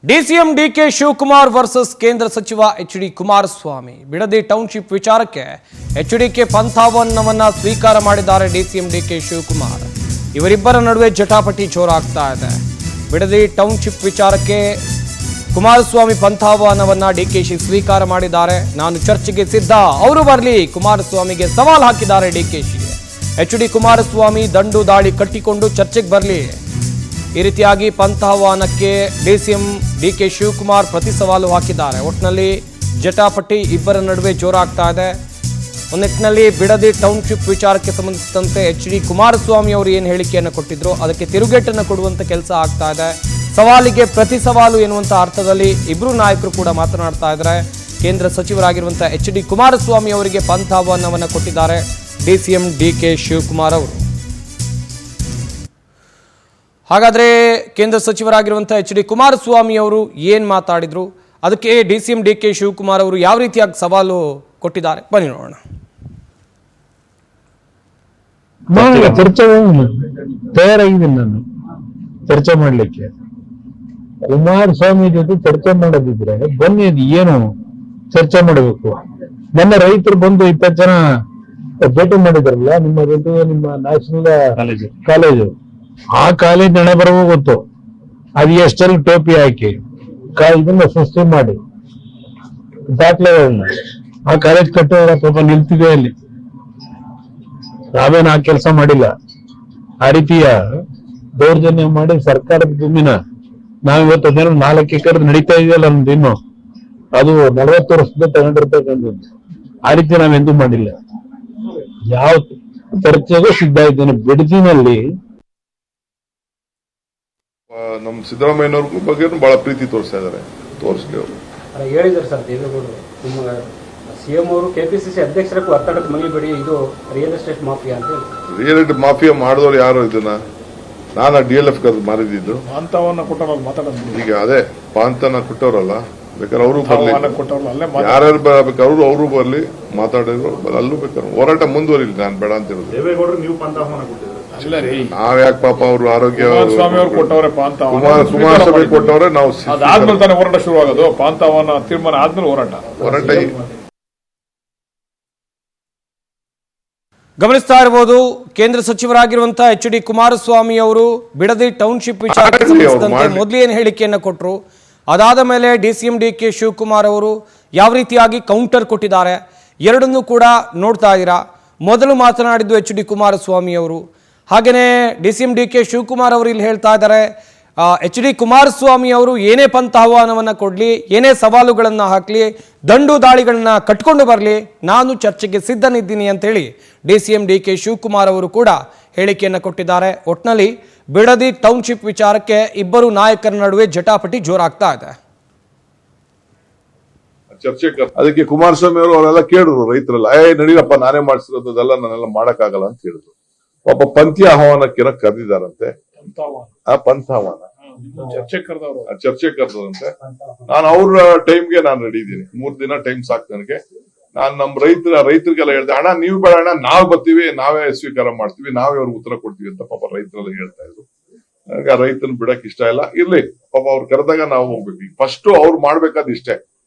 DCM DK Shivakumar versus ಕೇಂದ್ರ ಸಚಿವ H D. Kumaraswamy. Bidadi township ವಿಚಾರಕ್ಕೆ ಎಚ್.ಡಿ.ಕೆ ಪಂಥಾವನ್ನವನ್ನ ಸ್ವೀಕಾರ ಮಾಡಿದ್ದಾರೆ ಡಿಸಿಎಂ ಡಿಕೆ ಶಿವಕುಮಾರ್. ಇವರಿಬ್ಬರ ನಡುವೆ ಜಟಾಪಟಿ ಜೋರಾಗ್ತಾ ಇದೆ. ಬಿಡದಿ ಟೌನ್ಶಿಪ್ ವಿಚಾರಕ್ಕೆ ಕುಮಾರಸ್ವಾಮಿ ಪಂಥಾವನವನ್ನ ಡಿಕೆಶಿ ಸ್ವೀಕಾರ ಮಾಡಿದ್ದಾರೆ. ನಾನು ಚರ್ಚೆಗೆ ಸಿದ್ಧ, ಅವರು ಬರಲಿ, ಕುಮಾರಸ್ವಾಮಿಗೆ ಸವಾಲ್ ಹಾಕಿದ್ದಾರೆ ಡಿಕೆಶಿ. ಎಚ್.ಡಿ. ಕುಮಾರಸ್ವಾಮಿ ದಂಡು ದಾಳಿ ಕಟ್ಟಿಕೊಂಡು ಚರ್ಚೆಗೆ ಬರಲಿ. ಈ ರೀತಿಯಾಗಿ ಪಂಥಾಹ್ವಾನಕ್ಕೆ ಡಿಸಿಎಂ ಡಿಕೆ ಶಿವಕುಮಾರ್ ಪ್ರತಿ ಸವಾಲು ಹಾಕಿದ್ದಾರೆ. ಒಟ್ಟಿನಲ್ಲಿ ಜಟಾಪಟಿ ಇಬ್ಬರ ನಡುವೆ ಜೋರಾಗ್ತಾ ಇದೆ. ಒಂದು ನಿಟ್ಟಿನಲ್ಲಿ ಬಿಡದಿ ಟೌನ್ಶಿಪ್ ವಿಚಾರಕ್ಕೆ ಸಂಬಂಧಿಸಿದಂತೆ ಎಚ್.ಡಿ. ಕುಮಾರಸ್ವಾಮಿ ಅವರು ಏನು ಹೇಳಿಕೆಯನ್ನು ಕೊಟ್ಟಿದ್ರು ಅದಕ್ಕೆ ತಿರುಗೇಟನ್ನು ಕೊಡುವಂಥ ಕೆಲಸ ಆಗ್ತಾ ಇದೆ. ಸವಾಲಿಗೆ ಪ್ರತಿ ಸವಾಲು ಎನ್ನುವಂಥ ಅರ್ಥದಲ್ಲಿ ಇಬ್ಬರು ನಾಯಕರು ಕೂಡ ಮಾತನಾಡ್ತಾ ಇದ್ದಾರೆ. ಕೇಂದ್ರ ಸಚಿವರಾಗಿರುವಂಥ ಎಚ್.ಡಿ. ಕುಮಾರಸ್ವಾಮಿ ಅವರಿಗೆ ಪಂಥಾಹ್ವಾನವನ್ನು ಕೊಟ್ಟಿದ್ದಾರೆ ಡಿಸಿಎಂ ಡಿಕೆ ಶಿವಕುಮಾರ್ ಅವರು. ಹಾಗಾದರೆ ಕೇಂದ್ರ ಸಚಿವರಾಗಿರುವಂಥ ಎಚ್.ಡಿ. ಕುಮಾರಸ್ವಾಮಿ ಅವರು ಏನು ಮಾತಾಡಿದ್ರು, ಅದಕ್ಕೆ ಡಿಸಿಎಂ ಡಿಕೆ ಶಿವಕುಮಾರ್ ಅವರು ಯಾವ ರೀತಿಯಾಗಿ ಸವಾಲು ಕೊಟ್ಟಿದ್ದಾರೆ, ಬನ್ನಿ ನೋಡೋಣ. ಚರ್ಚೆ ತಯಾರಾಗಿದ್ದೀನಿ ನಾನು ಚರ್ಚೆ ಮಾಡ್ಲಿಕ್ಕೆ. ಕುಮಾರಸ್ವಾಮಿ ಜೊತೆ ಚರ್ಚೆ ಮಾಡೋದಿದ್ರೆ ಬನ್ನಿ, ಅದು ಏನು ಚರ್ಚೆ ಮಾಡಬೇಕು. ನನ್ನ ರೈತರು ಬಂದು 20 ಜನ ಭೇಟಿ ಮಾಡಿದಾರಲ್ಲ ನಿಮ್ಮ ಜೊತೆ, ನಿಮ್ಮ ನ್ಯಾಷನಲ್ ಕಾಲೇಜು, ಆ ಕಾಲೇಜ್ ಹಣೆ ಬರವೋ ಗೊತ್ತು. ಅದು ಎಷ್ಟೆಲ್ಲ ಟೋಪಿ ಹಾಕಿ ಇದನ್ನ ಸೃಷ್ಟಿ ಮಾಡಿ ದಾಖಲೆಗಳನ್ನ ಆ ಕಾಲೇಜ್ ಕಟ್ಟೋರ ಪಾಪ ನಿಲ್ತಿದೆ ಅಲ್ಲಿ. ನಾವೇನು ಆ ಕೆಲಸ ಮಾಡಿಲ್ಲ. ಆ ರೀತಿಯ ದೌರ್ಜನ್ಯ ಮಾಡಿ ಸರ್ಕಾರದ ಭೂಮಿನ ನಾವಿವತ್ತು ಅದೇನೋ 4 ಎಕರೆ ನಡೀತಾ ಇದೆಯಲ್ಲ ನಮ್ದು, ಇನ್ನು ಅದು 40 ವರ್ಷದ ತಗೊಂಡಿರ್ತಕ್ಕಂಥದ್ದು. ಆ ರೀತಿ ನಾವೆಂದೂ ಮಾಡಿಲ್ಲ. ಯಾವ ಚರ್ಚೆಗೂ ಸಿದ್ಧ ಇದ್ದೇನೆ. ಬಿಡದಿನಲ್ಲಿ ನಮ್ಮ ಸಿದ್ದರಾಮಯ್ಯನವ್ರ ಬಗ್ಗೆ ಬಹಳ ಪ್ರೀತಿ ತೋರಿಸ್ತಾ ಇದ್ದಾರೆ. ತೋರಿಸ್ಲಿ ಅವರು ಹೇಳಿದ್ದಾರೆ ಸರ್ ದೇವೇಗೌಡರು. ನಿಮ್ಮ ಸಿಎಂ ಅವರು ಕೆಪಿಸಿಸಿ ಅಧ್ಯಕ್ಷರಕ್ಕೂ ಒತ್ತಡಕ್ಕೆ ಮಣಿಬೇಡಿ, ಇದು ರಿಯಲ್ ಎಸ್ಟೇಟ್ ಮಾಫಿಯಾ ಅಂತ. ರಿಯಲ್ ಎಸ್ಟೇಟ್ ಮಾಫಿಯಾ ಮಾಡಿದವ್ರು ಯಾರು? ಇದನ್ನ ನಾನು DLF ಮಾರಿದ್ದು. ಈಗ ಅದೇ ಪಾಂತನ ಕೊಟ್ಟವ್ರಲ್ಲ, ಬೇಕಾದ್ರೆ ಅವರು ಬರ್ಲಿ, ಯಾರ್ಯಾರು ಬೇಕಾದ್ರು ಅವರು ಬರ್ಲಿ, ಮಾತಾಡಿದ್ರು ಅಲ್ಲೂ ಬೇಕಾದ್ರೆ ಹೋರಾಟ ಮುಂದುವರಿಲಿ. ನಾನು ಬೇಡ ಅಂತ ಹೇಳುದು. ದೇವೇಗೌಡರು ನೀವು ಪಂಥಾಹ್ವಾನ ಕೊಟ್ಟಿದ್ರು, ನಾವ್ ಯಾಕೆ ಪಾಪ ಅವರು ಆರೋಗ್ಯ ಕುಮಾರಸ್ವಾಮಿ ಅವರು ಕೊಟ್ಟವ್ರೆ ಕುಮಾರಸ್ವಾಮಿ ಕೊಟ್ಟವ್ರೆ. ನಾವು ಅದಾದ್ಮೇಲೆ ತಾನೇ ಹೋರಾಟ ಶುರುವಾಗೋದು. ಪಾಂಥಾಹ್ವಾನ ತೀರ್ಮಾನ ಆದ್ಮೇಲೆ ಹೋರಾಟ. ಗಮನಿಸ್ತಾ ಇರಬಹುದು, ಕೇಂದ್ರ ಸಚಿವರಾಗಿರುವಂತಹ ಎಚ್.ಡಿ. ಕುಮಾರಸ್ವಾಮಿ ಅವರು ಬಿಡದಿ ಟೌನ್ಶಿಪ್ ವಿಚಾರಕ್ಕೆ ಸಂಬಂಧಿಸಿದಂತೆ ಮೊದಲು ಏನು ಹೇಳಿಕೆಯನ್ನು ಕೊಟ್ಟರು, ಅದಾದ ಮೇಲೆ ಡಿಸಿಎಂ ಡಿಕೆ ಶಿವಕುಮಾರ್ ಅವರು ಯಾವ ರೀತಿಯಾಗಿ ಕೌಂಟರ್ ಕೊಟ್ಟಿದ್ದಾರೆ, ಎರಡನ್ನೂ ಕೂಡ ನೋಡ್ತಾ ಇದ್ದೀರಾ. ಮೊದಲು ಮಾತನಾಡಿದ್ದು ಎಚ್.ಡಿ. ಕುಮಾರಸ್ವಾಮಿ ಅವರು, ಹಾಗೆಯೇ ಡಿಸಿಎಂ ಡಿಕೆ ಶಿವಕುಮಾರ್ ಅವರು ಇಲ್ಲಿ ಹೇಳ್ತಾ ಇದ್ದಾರೆ, ಎಚ್.ಡಿ. ಕುಮಾರಸ್ವಾಮಿ ಅವರು ಏನೇ ಪಂಥಾಹ್ವಾನವನ್ನು ಕೊಡಲಿ, ಏನೇ ಸವಾಲುಗಳನ್ನು ಹಾಕಲಿ, ದಂಡು ದಾಳಿಗಳನ್ನ ಕಟ್ಕೊಂಡು ಬರಲಿ, ನಾನು ಚರ್ಚೆಗೆ ಸಿದ್ಧನಿದ್ದೀನಿ ಅಂತೇಳಿ ಡಿಸಿಎಂ ಡಿಕೆ ಶಿವಕುಮಾರ್ ಅವರು ಕೂಡ ಹೇಳಿಕೆಯನ್ನು ಕೊಟ್ಟಿದ್ದಾರೆ. ಒಟ್ನಲ್ಲಿ ಬಿಡದಿ ಟೌನ್ಶಿಪ್ ವಿಚಾರಕ್ಕೆ ಇಬ್ಬರು ನಾಯಕರ ನಡುವೆ ಜಟಾಪಟಿ ಜೋರಾಗ್ತಾ ಇದೆ. ಚರ್ಚೆ ಅದಕ್ಕೆ ಕುಮಾರಸ್ವಾಮಿ ಅವರು ಅವರೆಲ್ಲ ಕೇಳಿದ್ರು, ರೈತರೆಲ್ಲ ನಡೀರಪ್ಪ, ನಾನೇ ಮಾಡಿಸಿರೋದೆಲ್ಲ ನಾನೆಲ್ಲ ಮಾಡಕ್ಕಾಗಲ್ಲ ಅಂತ ಹೇಳಿದ್ರು. ಪಾಪ ಪಂಥಿ ಆಹ್ವಾನಕ್ಕೆ ಕರೆದಿದ್ದಾರಂತೆ. ಆ ಪಂಥಾಹ್ವಾನ ಚರ್ಚೆ ಕರೆದಂತೆ. ನಾನು ಅವ್ರ ಟೈಮ್ಗೆ ನಾನು ರೆಡಿ ಇದ್ದೀನಿ. 3 ದಿನ ಟೈಮ್ ಸಾಕು ನನಗೆ. ನಾನು ನಮ್ಮ ರೈತರಿಗೆಲ್ಲ ಹೇಳ್ದೆ, ಅಣ್ಣ ನೀವು ಬೇಡ ಅಣ್ಣ, ನಾವ್ ಬರ್ತೀವಿ, ನಾವೇ ಸ್ವೀಕಾರ ಮಾಡ್ತೀವಿ, ನಾವೇ ಅವ್ರಿಗೆ ಉತ್ತರ ಕೊಡ್ತೀವಿ ಅಂತ ಪಾಪ ರೈತರೆಲ್ಲ ಹೇಳ್ತಾ ಇದ್ರು. ನನಗೆ ರೈತನ ಬಿಡಕ್ ಇಷ್ಟ ಇಲ್ಲ. ಇರ್ಲಿ, ಪಾಪ ಅವ್ರು ಕರೆದಾಗ ನಾವು ಹೋಗ್ಬೇಕು. ಫಸ್ಟ್ ಅವ್ರು ಮಾಡ್ಬೇಕಾದ್ ಇಷ್ಟೇ,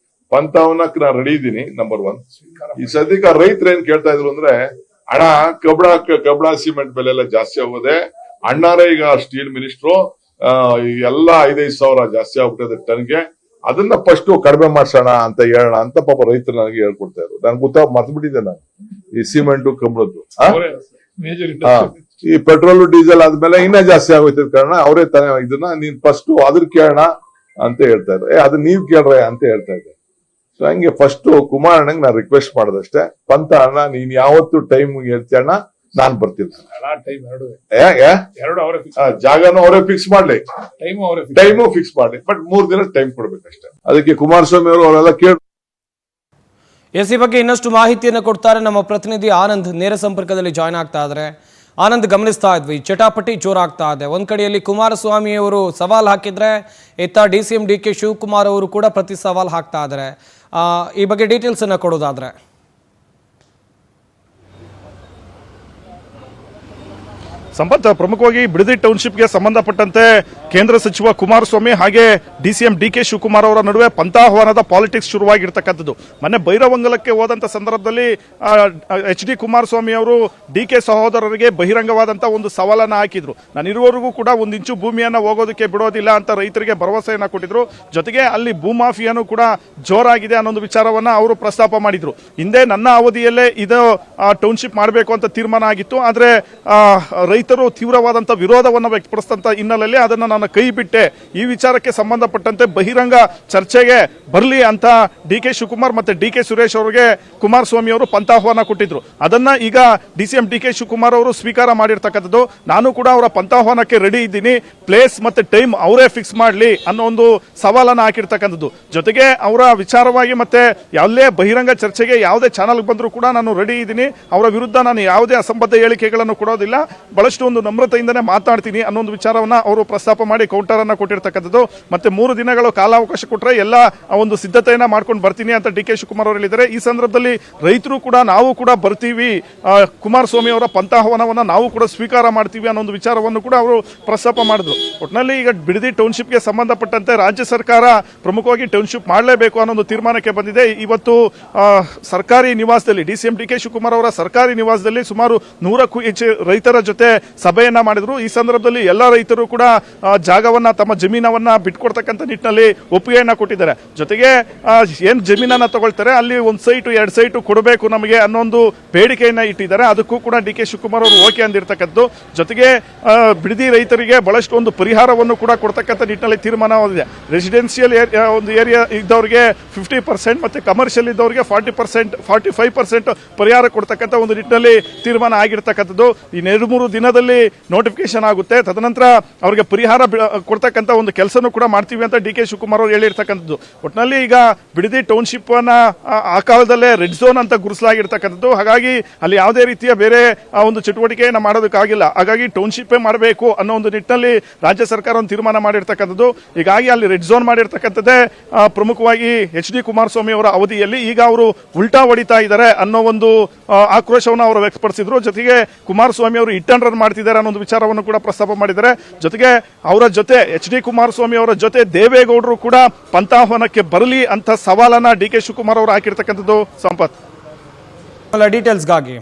ಪಂಥಾಹ್ವಾನಕ್ಕೆ ನಾನು ರೆಡಿ ಇದ್ದೀನಿ. ನಂಬರ್ 1. ಈ ಸದ್ಯಕ್ಕೆ ರೈತರು ಏನ್ ಕೇಳ್ತಾ ಇದ್ರು ಅಂದ್ರೆ, ಅಣ್ಣ ಕಬ್ಬಣ ಸಿಮೆಂಟ್ ಬೆಲೆ ಎಲ್ಲ ಜಾಸ್ತಿ ಆಗೋದೆ, ಅಣ್ಣಾರೇ ಈಗ ಸ್ಟೀಲ್ ಮಿನಿಸ್ಟ್ರು, ಎಲ್ಲ 5,000 ಸಾವಿರ ಜಾಸ್ತಿ ಆಗ್ಬಿಟ್ಟಿದೆ ಟನ್ಗೆ, ಅದನ್ನ ಫಸ್ಟ್ ಕಡಿಮೆ ಮಾಡ್ಸೋಣ ಅಂತ ಹೇಳೋಣ ಅಂತ ಪಾಪ ರೈತರು ನನಗೆ ಹೇಳ್ಕೊಡ್ತಾ ಇದ್ರು. ನನ್ಗೆ ಮರ್ತ್ಬಿಟ್ಟಿದ್ದೆ ನಾನು ಈ ಸಿಮೆಂಟು ಕಬ್ಬಣದ್ದು. ಈ ಪೆಟ್ರೋಲ್ ಡೀಸೆಲ್ ಆದ್ಮೇಲೆ ಇನ್ನೂ ಜಾಸ್ತಿ ಆಗೋಯ್ತದ ಕಾರಣ ಅವರೇ ತಾನೇ ಇದನ್ನ ನೀನ್ ಫಸ್ಟ್ ಅದ್ರ ಕೇಳೋಣ ಅಂತ ಹೇಳ್ತಾ ಇದ್ರು. ಅದನ್ನ ನೀವ್ ಕೇಳ್ರೆ ಅಂತ ಹೇಳ್ತಾ ಇದ್ದೆ. ಸೊ ಹಂಗೆ ಫಸ್ಟ್ ಕುಮಾರಣ್ಣಂಗೆ ನಾನು ರಿಕ್ವೆಸ್ಟ್ ಮಾಡೋದಷ್ಟೇ, ಪಂಥ ಅಣ್ಣ ನೀನ್ ಯಾವತ್ತು ಟೈಮ್ ಹೇಳ್ತೀಯ ಅಣ್ಣ, ನಾನ್ ಬರ್ತೀನಿ. ಜಾಗನೂ ಅವರೇ ಫಿಕ್ಸ್ ಮಾಡ್ಲಿ, ಟೈಮು ಫಿಕ್ಸ್ ಮಾಡ್ಲಿ, ಬಟ್ 3 ದಿನ ಟೈಮ್ ಕೊಡ್ಬೇಕಷ್ಟೇ. ಅದಕ್ಕೆ ಕುಮಾರಸ್ವಾಮಿ ಅವರು ಅವರೆಲ್ಲ ಕೇಳಿ ಈ ಬಗ್ಗೆ ಇನ್ನಷ್ಟು ಮಾಹಿತಿಯನ್ನು ಕೊಡ್ತಾರೆ ನಮ್ಮ ಪ್ರತಿನಿಧಿ ಆನಂದ್. ನೇರ ಸಂಪರ್ಕದಲ್ಲಿ ಜಾಯ್ನ್ ಆಗ್ತಾ ಇದ್ದಾರೆ. ಆನಂದ್, ಗಮನಿಸ್ತಾ ಇದ್ವಿ, ಚಟಾಪಟಿ ಜೋರಾಗ್ತಾ ಇದೆ. ಒಂದ್ ಕಡೆಯಲ್ಲಿ ಕುಮಾರಸ್ವಾಮಿ ಅವರು ಸವಾಲ್ ಹಾಕಿದ್ರೆ, ಇತ್ತ ಡಿಸಿಎಂ ಡಿಕೆ ಶಿವಕುಮಾರ್ ಅವರು ಕೂಡ ಪ್ರತಿ ಸವಾಲ್ ಹಾಕ್ತಾ ಇದ್ದಾರೆ. ಈ ಬಗ್ಗೆ ಡೀಟೇಲ್ಸ್ ಅನ್ನ ಕೊಡೋದಾದ್ರೆ ಸಂಪತ್, ಪ್ರಮುಖವಾಗಿ ಬಿಡದಿ ಟೌನ್ಶಿಪ್ಗೆ ಸಂಬಂಧಪಟ್ಟಂತೆ ಕೇಂದ್ರ ಸಚಿವ ಕುಮಾರಸ್ವಾಮಿ ಹಾಗೆ ಡಿಸಿಎಂ ಡಿಕೆ ಶಿವಕುಮಾರ್ ಅವರ ನಡುವೆ ಪಂಥಾಹ್ವಾನದ ಪಾಲಿಟಿಕ್ಸ್ ಶುರುವಾಗಿರ್ತಕ್ಕಂಥದ್ದು. ಮೊನ್ನೆ ಬೈರವಂಗಲಕ್ಕೆ ಹೋದಂತ ಸಂದರ್ಭದಲ್ಲಿ ಎಚ್ ಡಿ ಕುಮಾರಸ್ವಾಮಿ ಅವರು ಡಿಕೆ ಸಹೋದರರಿಗೆ ಬಹಿರಂಗವಾದಂತಹ ಒಂದು ಸವಾಲನ್ನ ಹಾಕಿದ್ರು. ನಾನು ಇರುವವರೆಗೂ ಕೂಡ ಒಂದು ಇಂಚು ಭೂಮಿಯನ್ನ ಹೋಗೋದಕ್ಕೆ ಬಿಡೋದಿಲ್ಲ ಅಂತ ರೈತರಿಗೆ ಭರವಸೆಯನ್ನ ಕೊಟ್ಟಿದ್ರು. ಜೊತೆಗೆ ಅಲ್ಲಿ ಭೂಮಾಫಿಯಾನು ಕೂಡ ಜೋರಾಗಿದೆ ಅನ್ನೋ ಒಂದು ವಿಚಾರವನ್ನ ಅವರು ಪ್ರಸ್ತಾಪ ಮಾಡಿದ್ರು. ಹಿಂದೆ ನನ್ನ ಅವಧಿಯಲ್ಲೇ ಇದು ಟೌನ್ಶಿಪ್ ಮಾಡಬೇಕು ಅಂತ ತೀರ್ಮಾನ ಆಗಿತ್ತು. ಆದ್ರೆ ರೈತರು ತೀವ್ರವಾದಂತಹ ವಿರೋಧವನ್ನು ವ್ಯಕ್ತಪಡಿಸಿದಂತ ಹಿನ್ನೆಲೆಯಲ್ಲಿ ಅದನ್ನ ನಾನು ಕೈ ಬಿಟ್ಟೆ. ಈ ವಿಚಾರಕ್ಕೆ ಸಂಬಂಧಪಟ್ಟಂತೆ ಬಹಿರಂಗ ಚರ್ಚೆಗೆ ಬರಲಿ ಅಂತ ಡಿ ಕೆ ಶಿವಕುಮಾರ್ ಮತ್ತೆ ಡಿ ಕೆ ಸುರೇಶ್ ಅವರಿಗೆ ಕುಮಾರಸ್ವಾಮಿ ಅವರು ಪಂಥಾಹ್ವಾನ ಕೊಟ್ಟಿದ್ರು. ಅದನ್ನ ಈಗ ಡಿಸಿಎಂ ಡಿ ಕೆ ಶಿವಕುಮಾರ್ ಅವರು ಸ್ವೀಕಾರ ಮಾಡಿರ್ತಕ್ಕಂಥದ್ದು. ನಾನು ಕೂಡ ಅವರ ಪಂಥಾಹ್ವಾನಕ್ಕೆ ರೆಡಿ ಇದ್ದೀನಿ, ಪ್ಲೇಸ್ ಮತ್ತೆ ಟೈಮ್ ಅವರೇ ಫಿಕ್ಸ್ ಮಾಡಲಿ ಅನ್ನೋ ಒಂದು ಸವಾಲನ್ನ ಹಾಕಿರ್ತಕ್ಕಂಥದ್ದು. ಜೊತೆಗೆ ಅವರ ವಿಚಾರವಾಗಿ ಮತ್ತೆ ಯಾವುದೇ ಬಹಿರಂಗ ಚರ್ಚೆಗೆ ಯಾವುದೇ ಚಾನಲ್ ಬಂದರೂ ಕೂಡ ನಾನು ರೆಡಿ ಇದ್ದೀನಿ. ಅವರ ವಿರುದ್ಧ ನಾನು ಯಾವುದೇ ಅಸಂಬದ್ಧ ಹೇಳಿಕೆಗಳನ್ನು ಕೊಡೋದಿಲ್ಲ, ಬಹಳಷ್ಟು ಒಂದು ನಮ್ರತೆಯಿಂದನೇ ಮಾತಾಡ್ತೀನಿ ಅನ್ನೋ ಒಂದು ವಿಚಾರವನ್ನ ಅವರು ಪ್ರಸ್ತಾಪ ಮಾಡಿ ಕೌಂಟರ್ ಅನ್ನ ಕೊಟ್ಟಿರ್ತಕ್ಕಂಥದ್ದು. ಮತ್ತೆ 3 ದಿನಗಳು ಕಾಲಾವಕಾಶ ಕೊಟ್ಟರೆ ಎಲ್ಲ ಒಂದು ಸಿದ್ಧತೆಯನ್ನ ಮಾಡ್ಕೊಂಡು ಬರ್ತೀನಿ ಅಂತ ಡಿ ಕೆ ಶಿವಕುಮಾರ್ ಅವರು ಹೇಳಿದ್ದಾರೆ. ಈ ಸಂದರ್ಭದಲ್ಲಿ ರೈತರು ಕೂಡ ನಾವು ಕೂಡ ಬರ್ತೀವಿ, ಕುಮಾರಸ್ವಾಮಿ ಅವರ ಪಂಥಾಹ್ವಾನವನ್ನ ನಾವು ಕೂಡ ಸ್ವೀಕಾರ ಮಾಡ್ತೀವಿ ಅನ್ನೋ ಒಂದು ವಿಚಾರವನ್ನು ಕೂಡ ಅವರು ಪ್ರಸ್ತಾಪ ಮಾಡಿದ್ರು. ಒಟ್ಟಿನಲ್ಲಿ ಈಗ ಬಿಡದಿ ಟೌನ್ಶಿಪ್ಗೆ ಸಂಬಂಧಪಟ್ಟಂತೆ ರಾಜ್ಯ ಸರ್ಕಾರ ಪ್ರಮುಖವಾಗಿ ಟೌನ್ಶಿಪ್ ಮಾಡಲೇಬೇಕು ಅನ್ನೋ ಒಂದು ತೀರ್ಮಾನಕ್ಕೆ ಬಂದಿದೆ. ಇವತ್ತು ಸರ್ಕಾರಿ ನಿವಾಸದಲ್ಲಿ ಡಿಸಿಎಂ ಡಿ ಕೆ ಶಿವಕುಮಾರ್ ಅವರ ಸರ್ಕಾರಿ ನಿವಾಸದಲ್ಲಿ ಸುಮಾರು 100ಕ್ಕೂ ಹೆಚ್ಚು ರೈತರ ಜೊತೆ ಸಭೆಯನ್ನ ಮಾಡಿದ್ರು. ಈ ಸಂದರ್ಭದಲ್ಲಿ ಎಲ್ಲ ರೈತರು ಕೂಡ ಜಾಗವನ್ನ ತಮ್ಮ ಜಮೀನವನ್ನ ಬಿಟ್ಕೊಡ್ತಕ್ಕಂಥ ನಿಟ್ಟಿನಲ್ಲಿ ಒಪ್ಪಿಗೆಯನ್ನ ಕೊಟ್ಟಿದ್ದಾರೆ. ಜೊತೆಗೆ ಏನ್ ಜಮೀನನ್ನ ತಗೊಳ್ತಾರೆ ಅಲ್ಲಿ 1 ಸೈಟು 2 ಸೈಟು ಕೊಡಬೇಕು ನಮಗೆ ಅನ್ನೋ ಒಂದು ಬೇಡಿಕೆಯನ್ನ ಇಟ್ಟಿದ್ದಾರೆ. ಅದಕ್ಕೂ ಕೂಡ ಡಿ ಕೆ ಶಿವಕುಮಾರ್ ಅವರು ಓಕೆ ಅಂದಿರ್ತಕ್ಕಂಥದ್ದು. ಜೊತೆಗೆ ಬಿಡದಿ ರೈತರಿಗೆ ಬಹಳಷ್ಟು ಒಂದು ಪರಿಹಾರವನ್ನು ಕೂಡ ಕೊಡ್ತಕ್ಕಂಥ ನಿಟ್ಟಿನಲ್ಲಿ ತೀರ್ಮಾನವಾಗಿದೆ. ರೆಸಿಡೆನ್ಸಿಯಲ್ ಒಂದು ಏರಿಯಾ ಇದ್ದವರಿಗೆ 50% ಮತ್ತೆ ಕಮರ್ಷಿಯಲ್ ಇದ್ದವರಿಗೆ 40%, 45% ಪರಿಹಾರ ಕೊಡ್ತಕ್ಕಂಥ ಒಂದು ನಿಟ್ಟಿನಲ್ಲಿ ತೀರ್ಮಾನ ಆಗಿರ್ತಕ್ಕಂಥದ್ದು. ಈ 2-3 ದಿನದಲ್ಲಿ ನೋಟಿಫಿಕೇಶನ್ ಆಗುತ್ತೆ. ತದನಂತರ ಅವರಿಗೆ ಪರಿಹಾರ ಕೊಡ್ತಕ್ಕಂಥ ಒಂದು ಕೆಲಸನೂ ಕೂಡ ಮಾಡ್ತೀವಿ ಅಂತ ಡಿ ಕೆ ಶಿವಕುಮಾರ್ ಅವರು ಹೇಳಿರ್ತಕ್ಕಂಥದ್ದು. ಒಟ್ಟಿನಲ್ಲಿ ಈಗ ಬಿಡದಿ ಟೌನ್ಶಿಪ್ ಅನ್ನ ಆ ಕಾಲದಲ್ಲೇ ರೆಡ್ ಝೋನ್ ಅಂತ ಗುರುಸಲಾಗಿರ್ತಕ್ಕಂಥದ್ದು. ಹಾಗಾಗಿ ಅಲ್ಲಿ ಯಾವುದೇ ರೀತಿಯ ಬೇರೆ ಒಂದು ಚಟುವಟಿಕೆಯನ್ನು ಮಾಡೋದಕ್ಕಾಗಿಲ್ಲ. ಹಾಗಾಗಿ ಟೌನ್ಶಿಪ್ ಮಾಡಬೇಕು ಅನ್ನೋ ಒಂದು ನಿಟ್ಟಿನಲ್ಲಿ ರಾಜ್ಯ ಸರ್ಕಾರ ಒಂದು ತೀರ್ಮಾನ ಮಾಡಿರ್ತಕ್ಕಂಥದ್ದು. ಹೀಗಾಗಿ ಅಲ್ಲಿ ರೆಡ್ ಝೋನ್ ಮಾಡಿರ್ತಕ್ಕಂಥದ್ದೇ ಪ್ರಮುಖವಾಗಿ ಎಚ್ ಡಿ ಕುಮಾರಸ್ವಾಮಿ ಅವರ ಅವಧಿಯಲ್ಲಿ ಈಗ ಅವರು ಉಲ್ಟಾ ಹೊಡಿತಾ ಇದ್ದಾರೆ ಅನ್ನೋ ಒಂದು ಆಕ್ರೋಶವನ್ನು ಅವರು ವ್ಯಕ್ತಪಡಿಸಿದ್ರು. ಜೊತೆಗೆ ಕುಮಾರಸ್ವಾಮಿ ಅವರು ಹಿಟ್ ಅಂಡ್ ರನ್ ಮಾಡ್ತಿದ್ದಾರೆ ಅನ್ನೋ ಒಂದು ವಿಚಾರವನ್ನು ಕೂಡ ಪ್ರಸ್ತಾಪ ಮಾಡಿದ್ದಾರೆ. ಜೊತೆಗೆ ಅವರ ಜೊತೆ ಎಚ್ ಡಿ ಕುಮಾರಸ್ವಾಮಿ ಅವರ ಜೊತೆ ದೇವೇಗೌಡರು ಕೂಡ ಪಂಥಾಹ್ವಾನಕ್ಕೆ ಬರಲಿ ಅಂತ ಸವಾಲನ್ನ ಡಿ ಕೆ ಶಿವಕುಮಾರ್ ಅವರು ಹಾಕಿರ್ತಕ್ಕಂಥದ್ದು. ಸಂಪತ್ ಡೀಟೇಲ್ಸ್ಗಾಗಿ